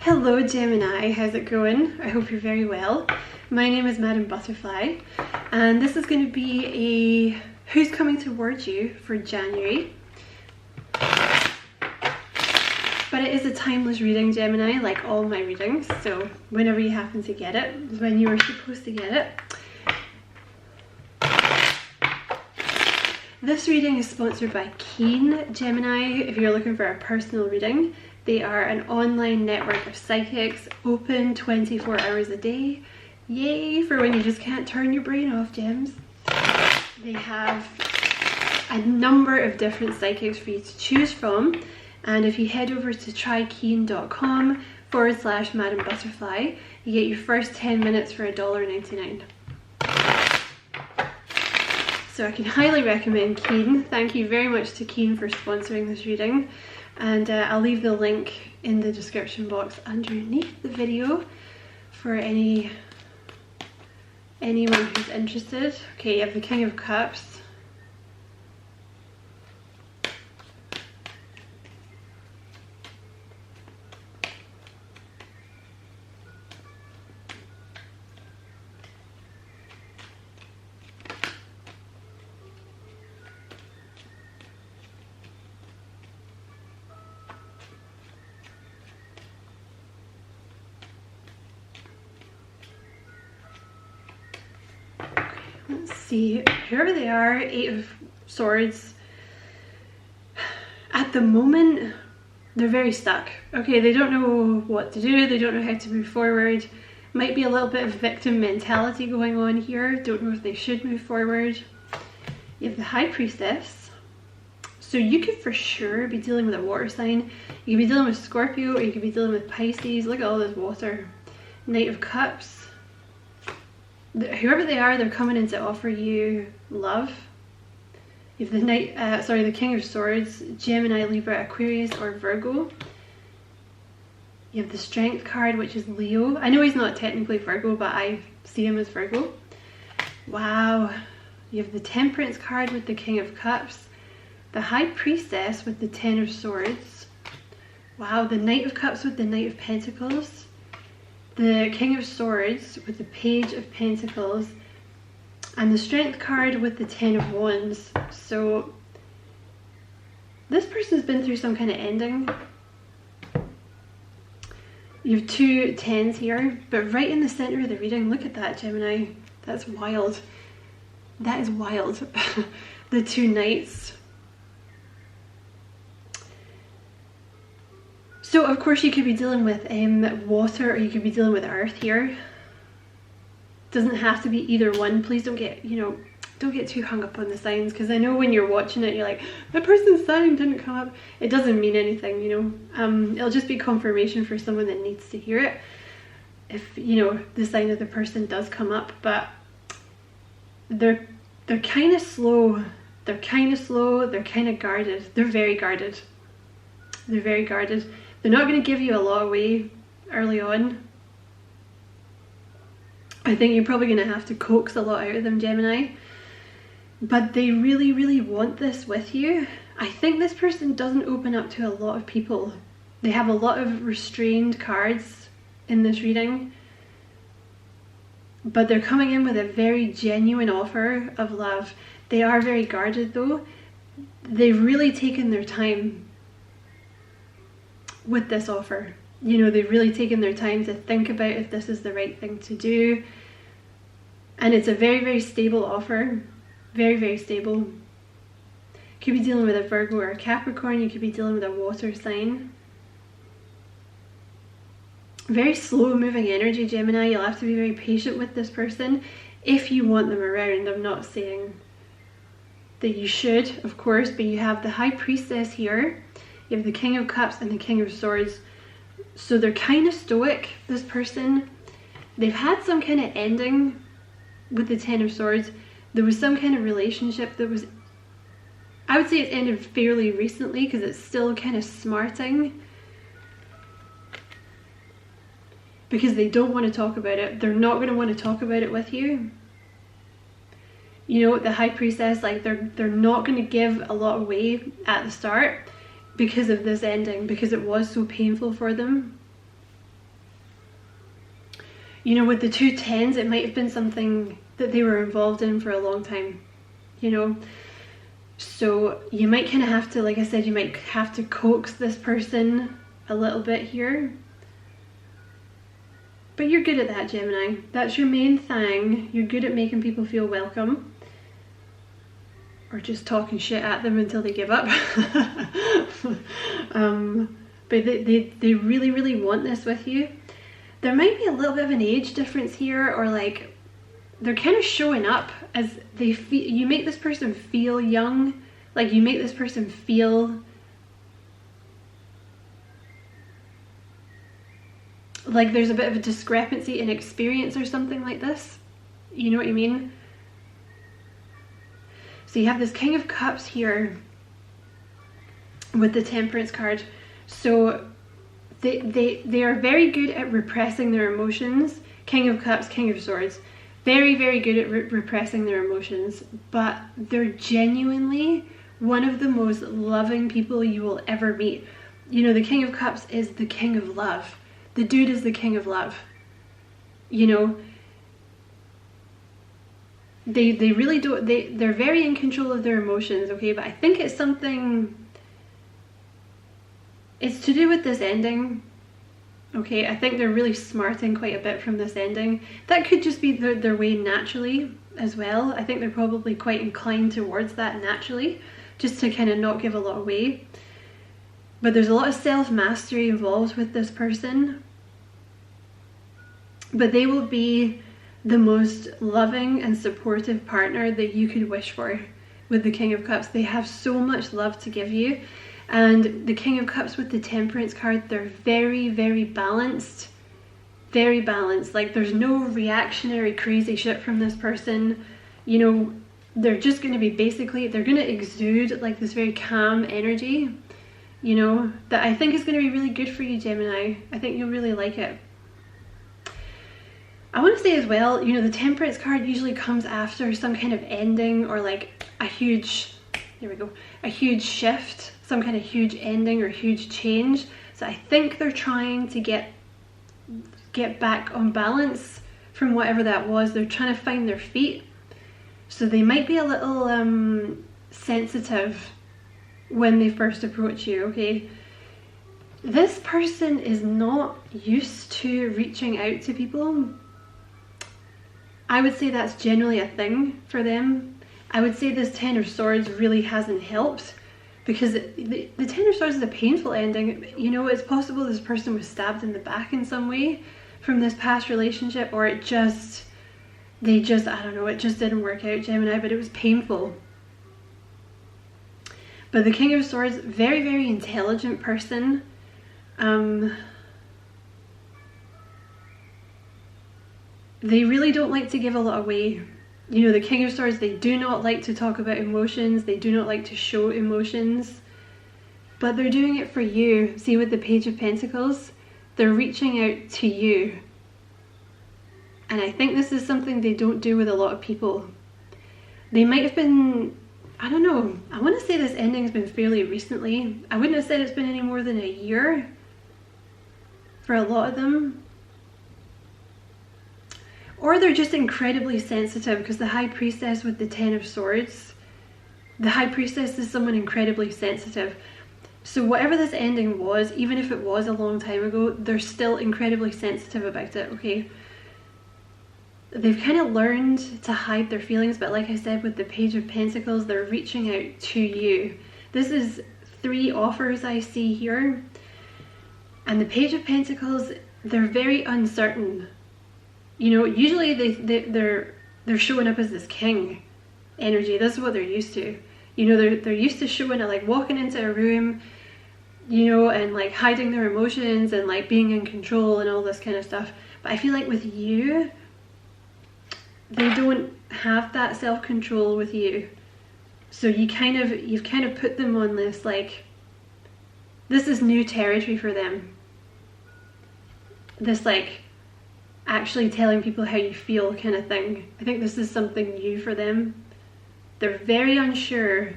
Hello Gemini, how's it going? I hope you're very well. My name is Madam Butterfly and this is going to be a who's coming towards you for January. But it is a timeless reading, Gemini, like all my readings, so whenever you happen to get it is when you were supposed to get it. This reading is sponsored by Keen, Gemini. If you're looking for a personal reading, they are an online network of psychics, open 24 hours a day. Yay, for when you just can't turn your brain off, Gems. They have a number of different psychics for you to choose from. And if you head over to trykeen.com/Madam Butterfly, you get your first 10 minutes for $1.99. So I can highly recommend Keen. Thank you very much to Keen for sponsoring this reading. And I'll leave the link in the description box underneath the video for anyone who's interested. Okay, you have the King of Cups. Let's see, whoever they are, Eight of Swords, at the moment, they're very stuck. Okay, they don't know what to do, they don't know how to move forward. Might be a little bit of victim mentality going on here, don't know if they should move forward. You have the High Priestess. So you could for sure be dealing with a water sign. You could be dealing with Scorpio, or you could be dealing with Pisces. Look at all this water. Knight of Cups. Whoever they are, they're coming in to offer you love. You have the King of Swords, Gemini, Libra, Aquarius, or Virgo. You have the Strength card, which is Leo. I know he's not technically Virgo, but I see him as Virgo. Wow. You have the Temperance card with the King of Cups. The High Priestess with the Ten of Swords. Wow, the Knight of Cups with the Knight of Pentacles. The King of Swords with the Page of Pentacles, and the Strength card with the Ten of Wands. So this person's been through some kind of ending. You have two tens here, but right in the center of the reading, look at that, Gemini. That's wild. That is wild. The two knights. So of course you could be dealing with water, or you could be dealing with earth here. Doesn't have to be either one. Please don't get, don't get too hung up on the signs, because I know when you're watching it, you're like, that person's sign didn't come up. It doesn't mean anything, It'll just be confirmation for someone that needs to hear it. If, the sign of the person does come up, but they're kind of slow. They're kind of slow. They're kind of guarded. They're very guarded. They're very guarded. They're not going to give you a lot away early on. I think you're probably going to have to coax a lot out of them, Gemini. But they really, really want this with you. I think this person doesn't open up to a lot of people. They have a lot of restrained cards in this reading. But they're coming in with a very genuine offer of love. They are very guarded though. They've really taken their time with this offer. They've really taken their time to think about if this is the right thing to do. And it's a very, very stable offer. Very, very stable. You could be dealing with a Virgo or a Capricorn. You could be dealing with a water sign. Very slow moving energy, Gemini. You'll have to be very patient with this person if you want them around. I'm not saying that you should, of course, but you have the High Priestess here. You have the King of Cups and the King of Swords. So they're kind of stoic, this person. They've had some kind of ending with the Ten of Swords. There was some kind of relationship that was, I would say it ended fairly recently, because it's still kind of smarting. Because they don't want to talk about it. They're not going to want to talk about it with you. The High Priestess, like they're not going to give a lot away at the start. Because of this ending, because it was so painful for them. You know, with the 2 10s, it might have been something that they were involved in for a long time, you know. So you might kind of have to, like I said, you might have to coax this person a little bit here. But you're good at that, Gemini. That's your main thing. You're good at making people feel welcome. Or just talking shit at them until they give up. But they really, really want this with you. There might be a little bit of an age difference here, or like they're kind of showing up as they feel. You make this person feel young, like you make this person feel like there's a bit of a discrepancy in experience or something like this. You know what I mean? So you have this King of Cups here with the Temperance card. So they are very good at repressing their emotions. King of Cups, King of Swords. Very, very good at repressing their emotions. But they're genuinely one of the most loving people you will ever meet. You know, the King of Cups is the king of love. The dude is the king of love. You know, they really don't, they're very in control of their emotions, okay? But I think it's something, it's to do with this ending, okay? I think they're really smarting quite a bit from this ending. That could just be their way naturally as well. I think they're probably quite inclined towards that naturally, just to kind of not give a lot away. But there's a lot of self-mastery involved with this person. But they will be the most loving and supportive partner that you could wish for with the King of Cups. They have so much love to give you. And the King of Cups with the Temperance card, they're very, very balanced. Very balanced. Like there's no reactionary crazy shit from this person. You know, they're just going to be basically, they're going to exude like this very calm energy. You know, that I think is going to be really good for you, Gemini. I think you'll really like it. I want to say as well, you know, the Temperance card usually comes after some kind of ending or like a huge, there we go, a huge shift, some kind of huge ending or huge change. So I think they're trying to get back on balance from whatever that was. They're trying to find their feet. So they might be a little sensitive when they first approach you, okay? This person is not used to reaching out to people. I would say that's generally a thing for them. I would say this Ten of Swords really hasn't helped, because the Ten of Swords is a painful ending. You know, it's possible this person was stabbed in the back in some way from this past relationship, or it just, I don't know, it just didn't work out, Gemini, but it was painful. But the King of Swords, very, very intelligent person. They really don't like to give a lot away. You know, the King of Swords, they do not like to talk about emotions. They do not like to show emotions. But they're doing it for you. See, with the Page of Pentacles, they're reaching out to you. And I think this is something they don't do with a lot of people. They might have been, I don't know, I want to say this ending has been fairly recently. I wouldn't have said it's been any more than a year for a lot of them. Or they're just incredibly sensitive, because the High Priestess with the Ten of Swords, the High Priestess is someone incredibly sensitive. So whatever this ending was, even if it was a long time ago, they're still incredibly sensitive about it, okay? They've kind of learned to hide their feelings, but like I said, with the Page of Pentacles, they're reaching out to you. This is 3 offers I see here. And the Page of Pentacles, they're very uncertain. You know, usually they're showing up as this king energy. This is what they're used to. You know, they're used to showing it, like walking into a room, you know, and like hiding their emotions and like being in control and all this kind of stuff. But I feel like with you, they don't have that self-control with you. So you've kind of put them on this, like, this is new territory for them. This like actually telling people how you feel kind of thing. I think this is something new for them. They're very unsure.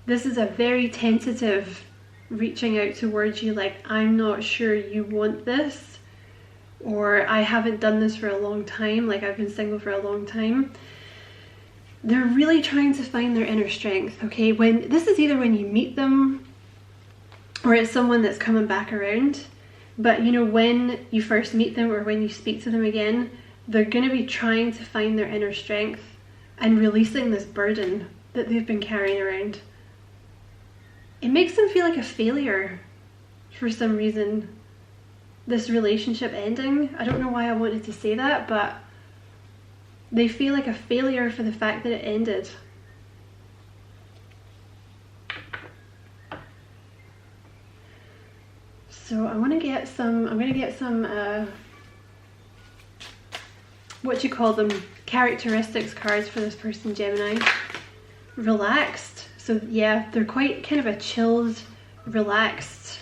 This is a very tentative reaching out towards you, like, I'm not sure you want this. or I haven't done this for a long time, like I've been single for a long time. They're really trying to find their inner strength, okay? When this is either when you meet them or it's someone that's coming back around, but you know, when you first meet them or when you speak to them again, they're going to be trying to find their inner strength and releasing this burden that they've been carrying around. It makes them feel like a failure for some reason, this relationship ending. I don't know why I wanted to say that, but they feel like a failure for the fact that it ended. So I'm going to get some what do you call them, characteristics cards for this person, Gemini. Relaxed. So yeah, they're quite kind of a chilled, relaxed,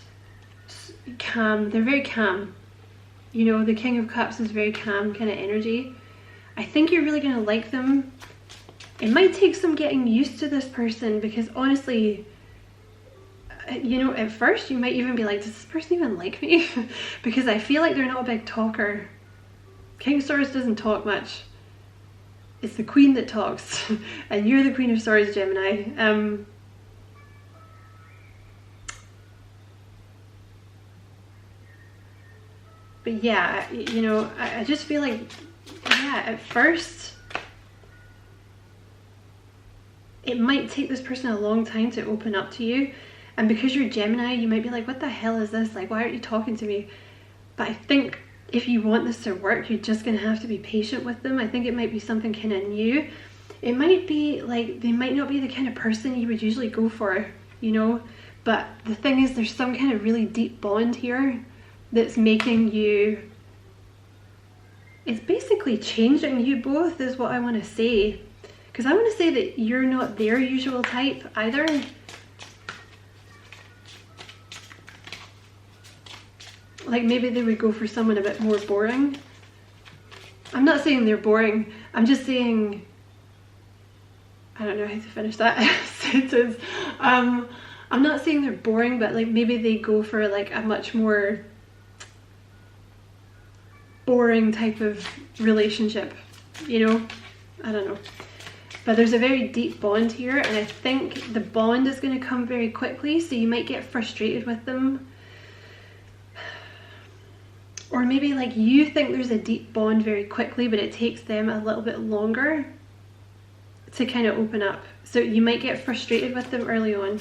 calm. They're very calm. You know, the King of Cups is very calm kind of energy. I think you're really going to like them. It might take some getting used to this person, because honestly, you know, at first you might even be like, does this person even like me? Because I feel like they're not a big talker. King of Swords doesn't talk much. It's the Queen that talks. And you're the Queen of Swords, Gemini. But yeah, you know, I just feel like, yeah, at first it might take this person a long time to open up to you. And because you're Gemini, you might be like, what the hell is this? Like, why aren't you talking to me? But I think if you want this to work, you're just going to have to be patient with them. I think it might be something kind of new. It might be like, they might not be the kind of person you would usually go for, you know? But the thing is, there's some kind of really deep bond here that's making you, it's basically changing you both, is what I want to say. Because I want to say that you're not their usual type either. Like maybe they would go for someone a bit more boring. I'm not saying they're boring. I'm just saying, I don't know how to finish that sentence. I'm not saying they're boring, but like maybe they go for like a much more boring type of relationship, you know? I don't know. But there's a very deep bond here, and I think the bond is going to come very quickly, so you might get frustrated with them. Or maybe like you think there's a deep bond very quickly, but it takes them a little bit longer to kind of open up. So you might get frustrated with them early on.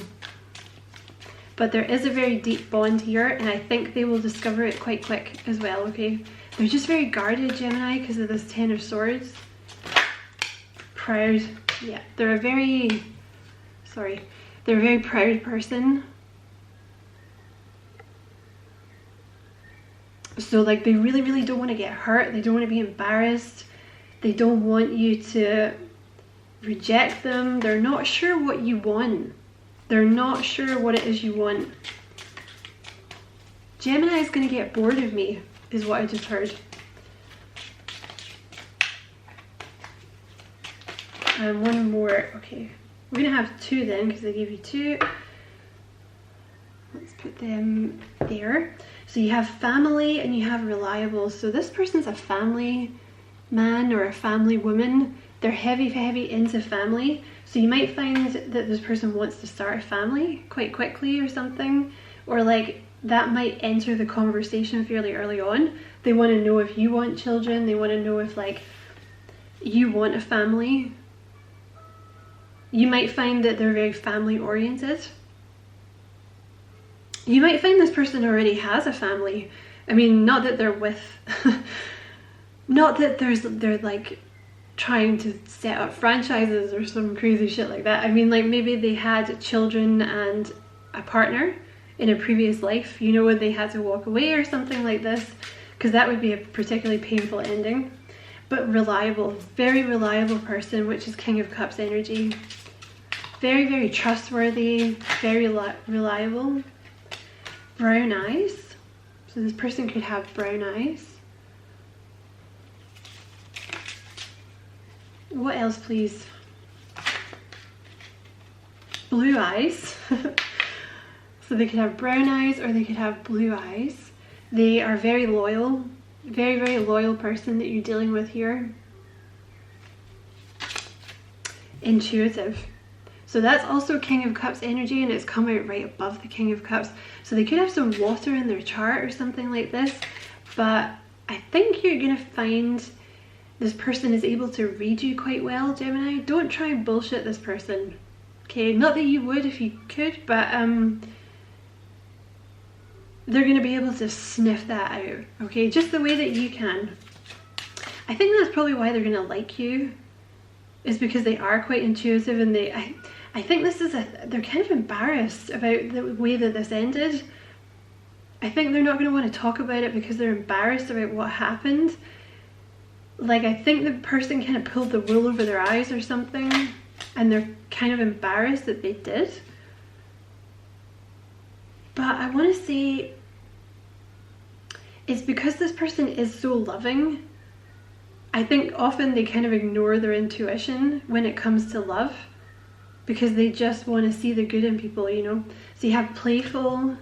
But there is a very deep bond here, and I think they will discover it quite quick as well, okay? They're just very guarded, Gemini, because of this Ten of Swords. Proud. Yeah, they're a very proud person. So like they really, really don't want to get hurt. They don't want to be embarrassed. They don't want you to reject them. They're not sure what you want. They're not sure what it is you want. Gemini is going to get bored of me, is what I just heard. And one more. Okay, we're going to have two then, because I gave you two. Let's put them there. So you have family and you have reliable. So this person's a family man or a family woman. They're heavy into family. So you might find that this person wants to start a family quite quickly or something. Or like that might enter the conversation fairly early on. They want to know if you want children. They want to know if like you want a family. You might find that they're very family oriented. You might find this person already has a family. I mean, not that they're with, not that they're like trying to set up franchises or some crazy shit like that. I mean, like maybe they had children and a partner in a previous life, you know, when they had to walk away or something like this, because that would be a particularly painful ending. But reliable, very reliable person, which is King of Cups energy. Very, very trustworthy, very reliable. Brown eyes. So this person could have brown eyes. What else, please? Blue eyes. So they could have brown eyes or they could have blue eyes. They are very loyal. Very, very loyal person that you're dealing with here. Intuitive. So that's also King of Cups energy, and it's come out right above the King of Cups. So they could have some water in their chart or something like this, but I think you're going to find this person is able to read you quite well, Gemini. Don't try and bullshit this person. Okay, not that you would if you could, but they're going to be able to sniff that out, okay? Just the way that you can. I think that's probably why they're going to like you, is because they are quite intuitive, and I think this is they're kind of embarrassed about the way that this ended. I think they're not going to want to talk about it because they're embarrassed about what happened. Like, I think the person kind of pulled the wool over their eyes or something, and they're kind of embarrassed that they did. But I want to say it's because this person is so loving. I think often they kind of ignore their intuition when it comes to love, because they just want to see the good in people, you know. So you have playful,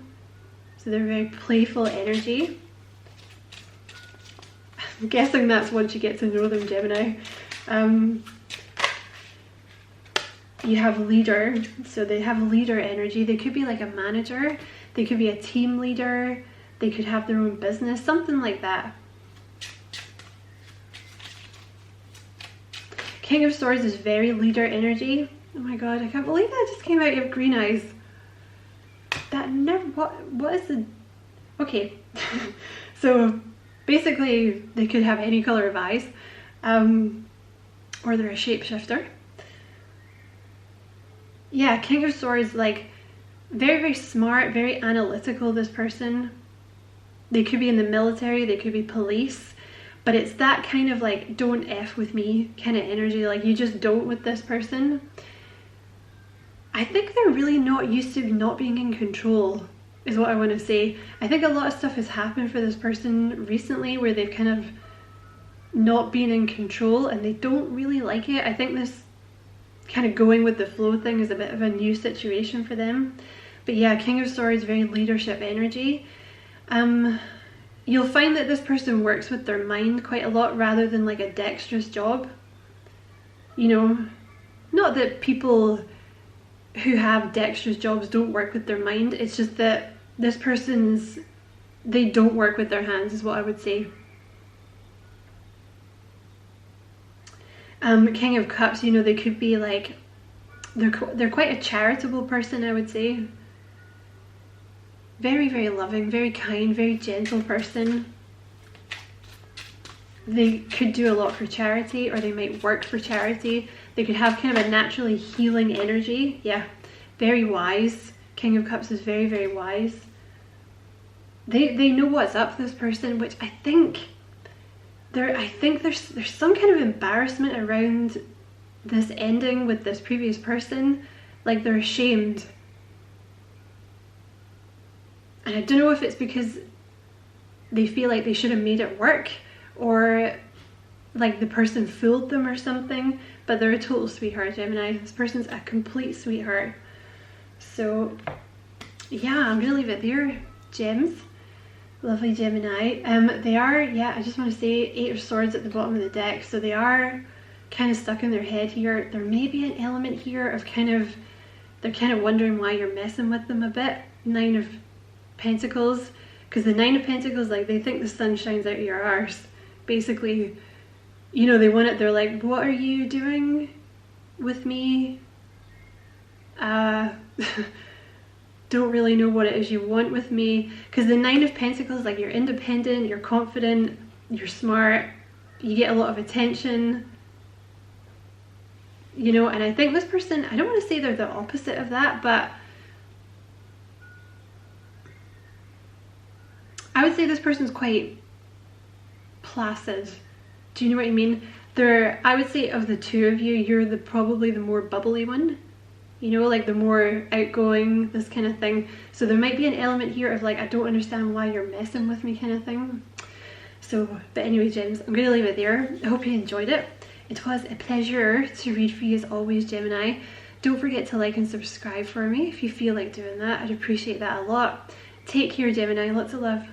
so they're very playful energy. I'm guessing that's once you get to know them, Gemini. You have leader, so they have leader energy. They could be like a manager, they could be a team leader, they could have their own business, something like that. King of Swords is very leader energy. Oh my god, I can't believe that just came out. You have green eyes. That never, what is the, okay. So basically they could have any color of eyes, or they're a shapeshifter. Yeah, King of Swords, like very, very smart, very analytical, this person. They could be in the military, they could be police, but it's that kind of like, don't F with me kind of energy. Like, you just don't with this person. I think they're really not used to not being in control, is what I want to say. I think a lot of stuff has happened for this person recently where they've kind of not been in control and they don't really like it. I think this kind of going with the flow thing is a bit of a new situation for them. But yeah, King of Swords, very leadership energy. You'll find that this person works with their mind quite a lot rather than like a dexterous job. You know, not that people who have dexterous jobs don't work with their mind, it's just that this person's, they don't work with their hands, is what I would say. King of Cups, you know, they could be like, they're quite a charitable person, I would say. Very, very loving, very kind, very gentle person. They could do a lot for charity, or they might work for charity. They could have kind of a naturally healing energy. Yeah, very wise. King of Cups is very, very wise. They know what's up for this person, which I think there's some kind of embarrassment around this ending with this previous person. Like, they're ashamed. And I don't know if it's because they feel like they should have made it work, or like the person fooled them or something, but they're a total sweetheart, Gemini. This person's a complete sweetheart. So yeah, I'm gonna leave it there, gems. Lovely Gemini. They are, yeah, I just want to say, 8 of Swords at the bottom of the deck, so they are kind of stuck in their head here. There may be an element here of they're kind of wondering why you're messing with them a bit. 9 of Pentacles, because the 9 of Pentacles, like, they think the sun shines out of your arse. Basically, you know, they want it, they're like, what are you doing with me? Don't really know what it is you want with me. Because the 9 of Pentacles, like, you're independent, you're confident, you're smart, you get a lot of attention, you know. And I think this person, I don't want to say they're the opposite of that, but I would say this person's quite placid. Do you know what I mean? I would say of the two of you, you're probably the more bubbly one. You know, like the more outgoing, this kind of thing. So there might be an element here of like, I don't understand why you're messing with me kind of thing. So, but anyway, gems, I'm going to leave it there. I hope you enjoyed it. It was a pleasure to read for you as always, Gemini. Don't forget to like and subscribe for me if you feel like doing that. I'd appreciate that a lot. Take care, Gemini. Lots of love.